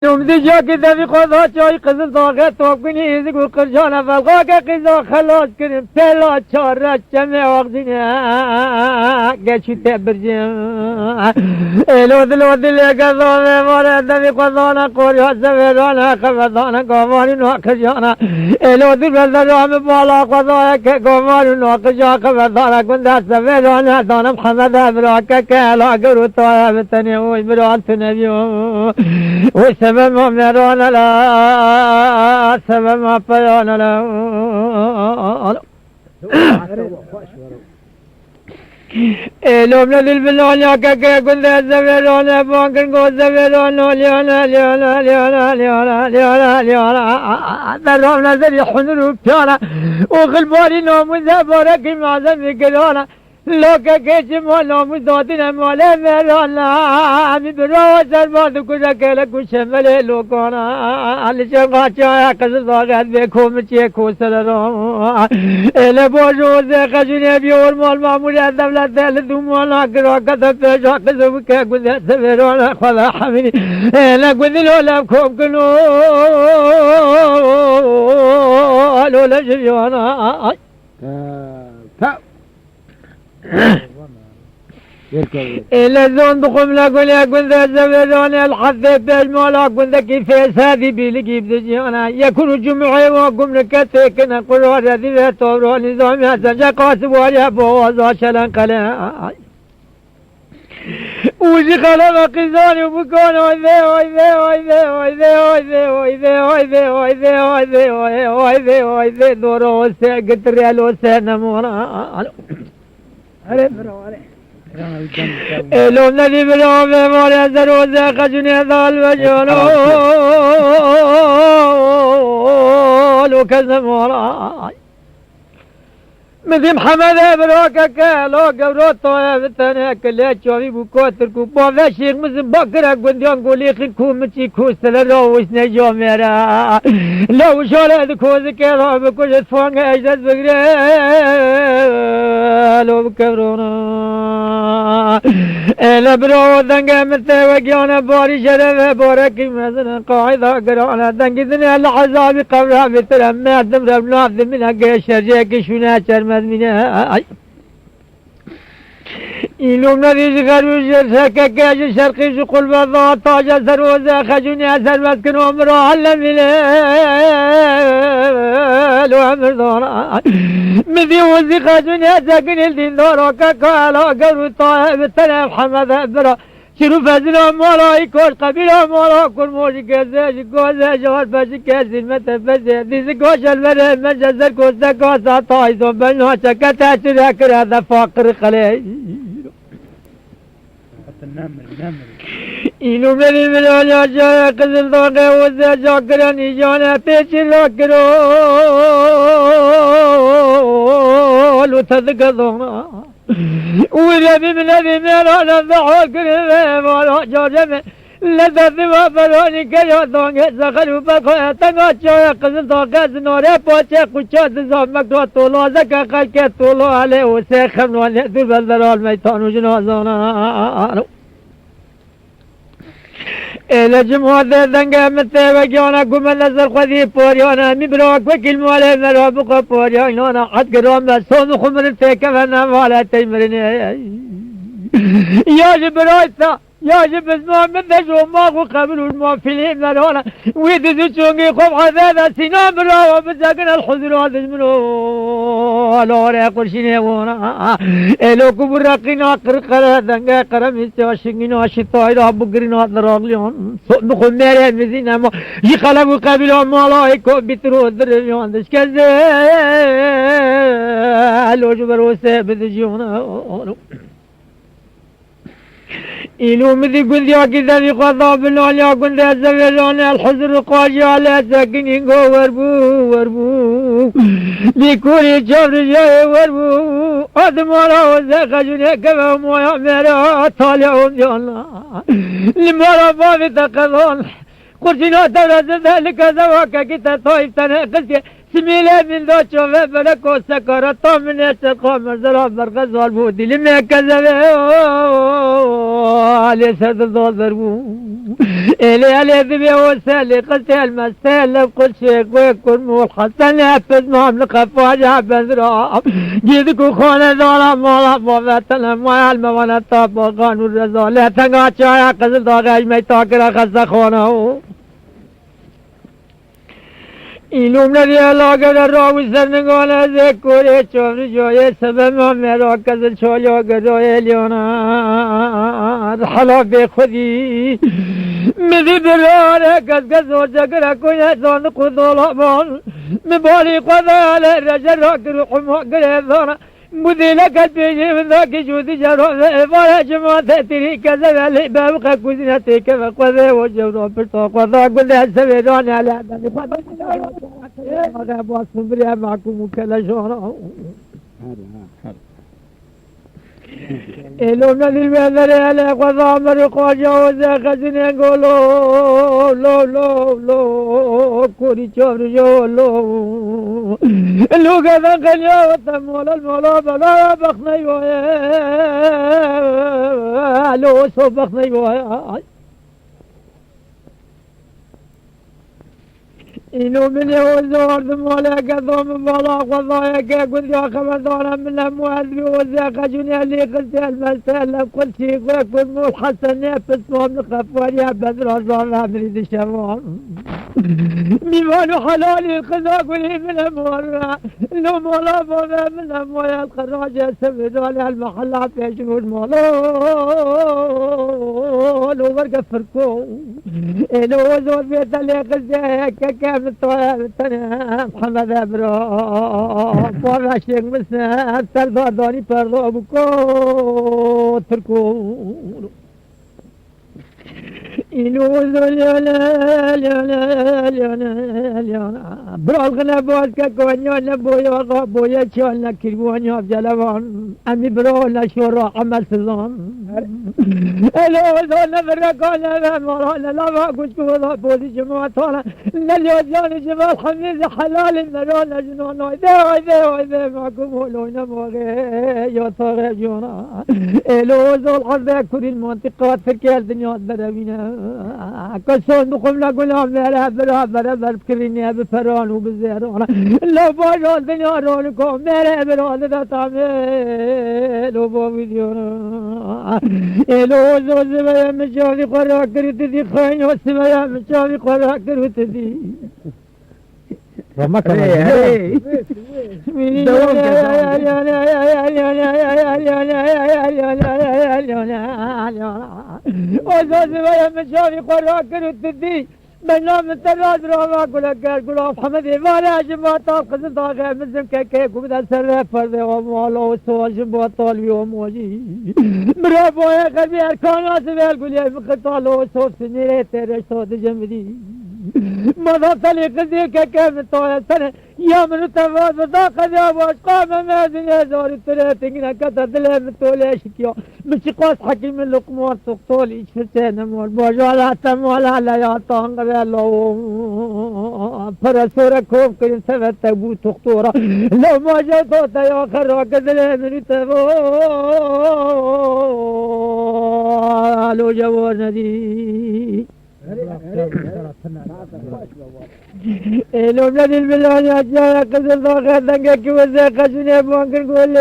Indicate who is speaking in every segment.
Speaker 1: نمدی جا که دفی خوضا چای قزل داغه توب کنی ایزی گو قرجانه فلقا که قیزا خلاص کنیم پلا چار رچمه آغزینه گچی تبرجیم ایلو دل گذانه ماره دفی خوضانه قوریات زویرانه خبردانه گوانی ناقر جانه ایلو دل بزرام بالا خوضانه که گوانی ناقر جا خبردانه گنده زویرانه دانم حمد ابراکه که علاقه رو تایه بتنی وی برات نبیو وی سبب ما مران لا سبب ما پیان لا لومنا للبلون كاكا كنت زبيرون بانكن كو زبيرون ليونا ليونا ليونا ليونا ليونا ليونا درومنا زري حنرو بيانا وخلباري نومو زبارك معظم يقلونا لو كاكيش ما نومو داتنا مولا ميرانا ببرا سرباد كوشا كيلا كوشا ملي لوكونا اللي شغا چايا قصد آغاد بيكو مچي كوسررو إلا بوشو زي خشوني بيور مال معمولي الدولة دل دومانا كراكتا بيشا قصد بكا قد سبيرونا خدا حميني إلا قد لولا بكوب كنو لولا شريونا إلا زون بقوم لقول يا قند الزبيروني الحظ بالمولا قند كيف هذه بيلقي بدجيانا يكون جمعي وقوم لكتكنا قرار ذي طور نظام يا سجا قاسب ويا بوازا شلن قلا وجي خلا قزاني وبكون ويذي ويذي ويذي ويذي ويذي ويذي ويذي ويذي ويذي ويذي ويذي دورو سيقت ريالو سينمونا لو الذي بلوم مولى زروزة خجني ذال وجهلو لو كذب وراي مثل محمد بروكا كالو قبروتو يفتنى كلي تشوفي بكوتر كوبا شيخ مثل بكر قنديان قولي خلكو متي كوسل روش نجو ميرا لو شولد كوز كيرو بكوش تفونغ اجدد بقري لو بكبرونا الا برو دنگا متى وقيونا بوري شرف بوركي مثلا قاعدة قرانا دنگدني العذاب قبرها بترم مادم ربنا من قيشر جيك شونا شرم منها إلومنا ذي غروج سكاكاج شرقي قلب الضوء طاج سروزا خجوني أسر مسكن عمره علم لو عمر دورا مذي وزي خجوني ساكن الدين دورا كاكالا قرو طائب التنام حمد أبرا شروع فزنا مولا يكون قبيلة مولا كل موجي كزاج كوزا جوار فاشي كازين متفزي ديزي كوش البره من جزر كوزا كوزا طايزون بلنو شكتا شراكر هذا فاقر قليل إنو مني من عجا جايا قزل دوغي وزا جاكراني جانا بيشي راكرو لو تذكذونا ولبي من أبي ميرانا ضحوك رمي جارجمي لذذي ما فروني كيو دونغي زخلو بخويا تنغا چويا قزل دوغي زنوري پوچه قوچو ززامك دو طولو زكا خلقه طولو عليه وسيخم نواني دو بلدرال ميتانو جنازانا إلا جمهور دنگا متى وجانا قم نزل خذي بوريانا مبروك وكل مالي مرابق بوريانا حد قرام بسون خمر تكفنا ولا تمرني يا جبرايتا يا جب اسمع من ذو ما قبل الموافلين مرونا ويدزو شونغي خوف عذاب سنام برا وبزاقنا الحزن هذا منو لوري قرشيني ونا الو كبرقنا قرقرا دنگا قرم استواشينو اشطاي رب غرينو دراغليون صدق ميري مزينا ما يخلق قبل ملائكه بترو دريون دشكز الو جبروسه بدجونا إلو مذي قل يا كذا في خطاب العليا قل يا زغلون الحزر قاجي على ساكنين وربو لكل شهر جاي وربو أدمارا وزاقجوني كما مويا ميرا طالعهم جانا لمارا بابي تقضون قرشنا ترز ذلك زواكا كتا طايف تنقسي سميلة من دو شوفة بلكو سكرة من السقام مرزلا برغز والبودي لما كذبه علي سرد الضوء ضربو إلي ذبي وسالي قلت المسالة بكل شيء ويكون مو الحسن يحفظ مملكة فواجع بذراب جيدك وخونة ذولا مولا موفتنا مويا الموانا طاب وقانون الرزالة تنقاتشا يا قزل داغاج ميتاكرا خزا خونه اینوم ندی علاقه در راوی سرنگانه ذکوری چون جای سبب میرا کزل چالیا گرای لیانا حالا به خودی میدی براره کز کز و جگر کنه زان خودالا بان مبالی قدال رجل را کرو حما گره مدي لك البيجي من ذاك جودي جرون ولا جماعة تري كذا ولا بابك كوزينة كذا كذا وجورو برتو كذا قل لي السبيران على هذا أبو صبري معكم كلا جورو إلهم نذير بذر على قضاء مرقا جوزا خزين يقولوا لو كوري شوف رجولو لو كذا قليا وتمولا المولا بلا بخني ويا لو صوب بخني ويا إنه من يوزور دمولا قضوم بلا قضايا كقل يا خبردانا من أموال بيوزا خجوني اللي قلت المسألة كل شيء ويكون مو الحسن يفس مهم الخفوان يا بدر الظاهر مريد الشمال ميمان حلالي القضاء قولي من أموال لو مولا بوضع من أموال الخراجة سبدالي المحلات يشغل مولا لو برقى فرقو إنه وزور بيت اللي قلت كام محمد ابرا بارا شیخ مسن سرداردانی پردو بکو ترکو اینو برال غنا باز که کوانیا نبویا بویا چال نکروانیا جلوان امی برال نشورا عمل سزان الو زون نبرکان مرا لما كنت بودي جماعتنا نلي جان جمال حميد حلال مرا نجنون ده معكم ولونا موغي يا طاغي جونا الو زول حظ كل المنطقات تركيا الدنيا دربينا كسون بقوم نقولهم برا بكريني بفران وبزيرون لو باجوا الدنيا رونكم مرا برا ده تعمل وبويديونا الو زول زبايا مجاوي قرا كرت دي خاين وسبايا مجاوي قرا كرت دي
Speaker 2: وما كان
Speaker 1: وزبايا مجاوي قرا كرت دي بنام التراز راما قول محمد وانا جماعة قزل داغي مزم كيكي قبدا سر فرد ومالو سوال جماعة طالبي وموجي مرابو يا قلبي اركانا سبيل قول يا مقتالو صوف سنيري تيري صوت جمدي ماذا تلي قزي كيكي من طوية سنة يا من التفاز وضاقة يا واشقا ممازن يا زوري تريتنا كتر دلها من طولي اشكيو مش قاس حكيم اللقمات تقطولي شفتين مول بوجوالا تمولا لا يا طانق لو فرسورة كوف كل سبت تبو تخطورة لو ما جاتوتا يا خرا كذلها من تبو لو جوانا دي لو بلاد البلاد يا جاي قزل ضاغة دنقك وزاق جنيه بوانكر قول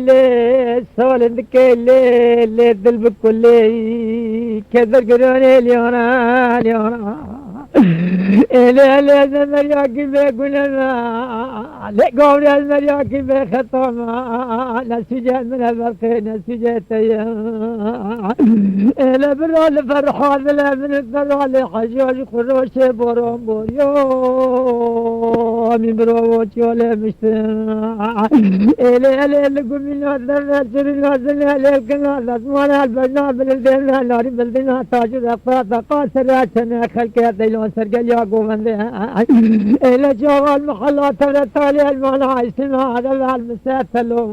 Speaker 1: لي سوال عندك لي دلبك كل كذر قروني ليونا إلي المرياكي بيقولنا لقوم المرياكي بختما نسجل من البرقي نسجل تيام إلي برال فرحان من الفرال حجاج خروش بورون بوريو من برووش ولا مشتاع إلي قمنا الدرجة النازل للكنا لازمان البرنامج الدنيا ناري بلدنا تاج الأقفاط قاصر راتنا خلق ديلون سرقل يا قومندي إلى جوال محلات تالي المنع اسمها هذا المسافلو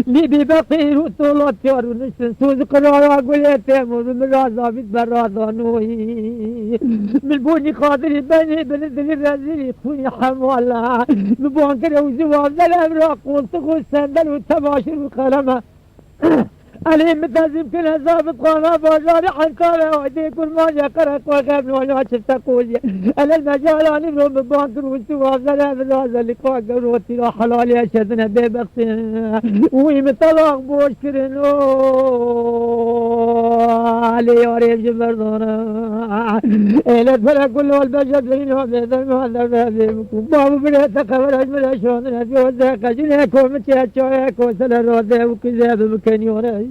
Speaker 1: لي بقير وطولات يار ونشتن سوز قرار أقول يتيمور من رازابيت برازانوي من بوني خاطري بني بلدني رازيلي خوي حموالا مبوان كده وزوام ذا الأمراق والسخو السندل والتباشر والقلمة علي متازم كل ضابط قانا بازاري حنطالة ودي كل ما يقرأ وغاب نوع شفت أقول أنا المجال أنا بروم بانكر وانتو أفضل هذا اللي قاقر روتي لا حلالي أشدنا بيبقسين ويمطلق بوشكرين علي يا ريب جبردونا إلا فلا كل البشر بينهم هذا بابو بلا تقبل أجمل شون نبي وزاق جنيكو متياتشو يكو سلا روده وكذاب مكانيونه